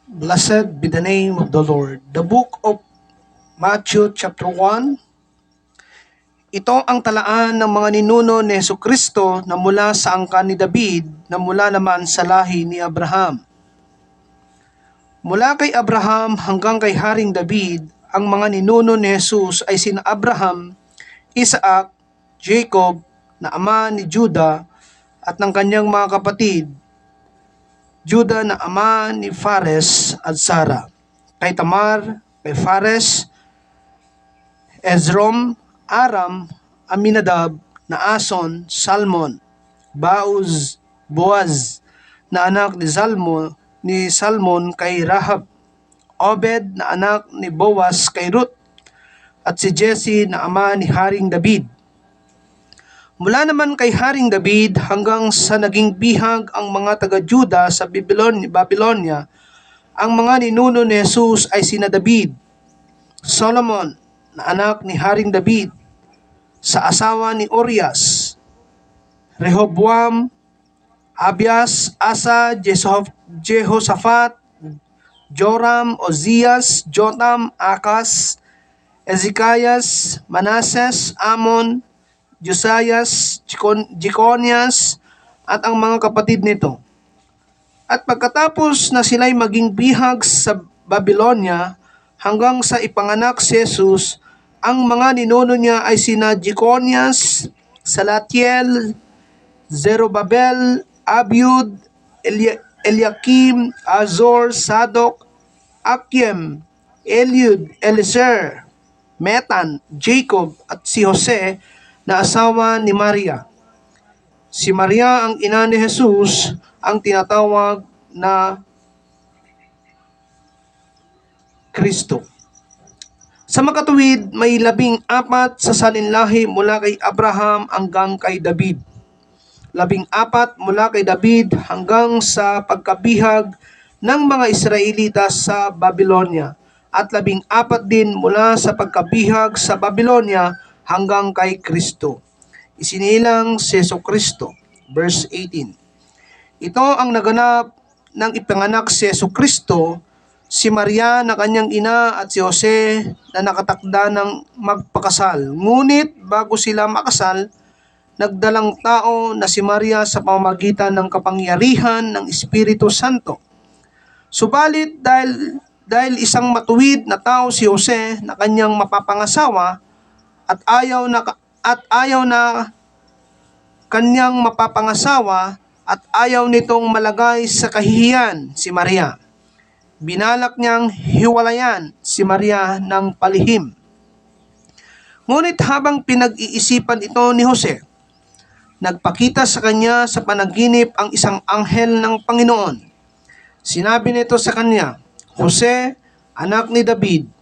Blessed be the name of the Lord. The book of Matthew chapter 1. Ito ang talaan ng mga ninuno ni Jesucristo na mula sa angkan ni David na mula naman sa lahi ni Abraham. Mula kay Abraham hanggang kay Haring David, ang mga ninuno ni Jesus ay sina Abraham, Isaac, Jacob na ama ni Judah at ng kanyang mga kapatid, Judah na ama ni Fares at Sara, kay Tamar, kay Fares, Ezrom, Aram, Aminadab, Naason, Salmon, Boaz na anak ni Salmon kay Rahab, Obed na anak ni Boaz kay Ruth, at si Jesse na ama ni Haring David. Mula naman kay Haring David hanggang sa naging bihag ang mga taga-Juda sa Babylonia, ang mga ninuno ni Jesus ay sina David, Solomon na anak ni Haring David, sa asawa ni Urias, Rehoboam, Abias, Asa, Jehoshaphat, Joram, Ozias, Jotam, Akas, Ezekias, Manases, Amon, Josias, Jeconias, at ang mga kapatid nito. At pagkatapos na sila'y maging bihag sa Babylonia hanggang sa ipanganak si Jesus, ang mga ninuno niya ay sina Jeconias, Salatiel, Zerubabel, Abiud, Eliakim, Azor, Sadok, Akiem, Eliud, Eliezer, Metan, Jacob, at si Jose na asawa ni Maria. Si Maria ang ina ni Jesus ang tinatawag na Kristo. Sa makatuwid, may 14 sa salinlahi mula kay Abraham hanggang kay David. 14 mula kay David hanggang sa pagkabihag ng mga Israelita sa Babylonia, at 14 din mula sa pagkabihag sa Babylonia hanggang kay Kristo. Isinilang si Jesucristo. Verse 18. Ito ang naganap ng ipanganak si Jesucristo, si Maria na kanyang ina at si Jose na nakatakda ng magpakasal. Ngunit bago sila makasal, nagdalang tao na si Maria sa pamamagitan ng kapangyarihan ng Espiritu Santo. Subalit dahil isang matuwid na tao si Jose na kanyang mapapangasawa at ayaw na kanyang mapapangasawa at ayaw nitong malagay sa kahihiyan si Maria, binalak niyang hiwalayan si Maria ng palihim. Ngunit habang pinag-iisipan ito ni Jose, nagpakita sa kanya sa panaginip ang isang anghel ng Panginoon. Sinabi nito sa kanya, "Jose, anak ni David,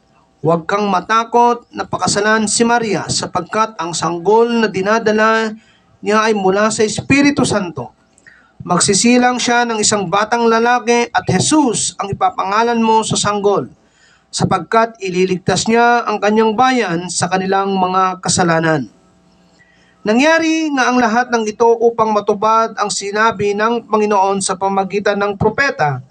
huwag kang matakot na pakasalan si Maria sapagkat ang sanggol na dinadala niya ay mula sa Espiritu Santo. Magsisilang siya ng isang batang lalaki at Jesus ang ipapangalan mo sa sanggol, sapagkat ililigtas niya ang kanyang bayan sa kanilang mga kasalanan." Nangyari nga ang lahat ng ito upang matupad ang sinabi ng Panginoon sa pamamagitan ng propeta.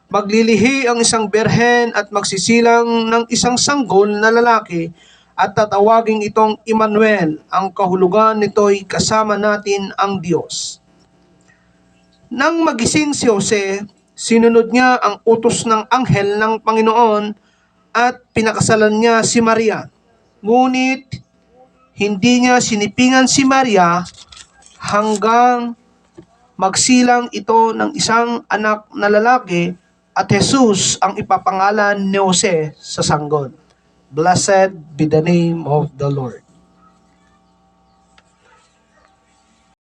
Maglilihi ang isang berhen at magsisilang ng isang sanggol na lalaki at tatawagin itong Emmanuel. Ang kahulugan nito'y kasama natin ang Diyos. Nang magising si Jose, sinunod niya ang utos ng anghel ng Panginoon at pinakasalan niya si Maria. Ngunit hindi niya sinipingan si Maria hanggang magsilang ito ng isang anak na lalaki, at Jesus ang ipapangalan ni Jose sa sanggol. Blessed be the name of the Lord.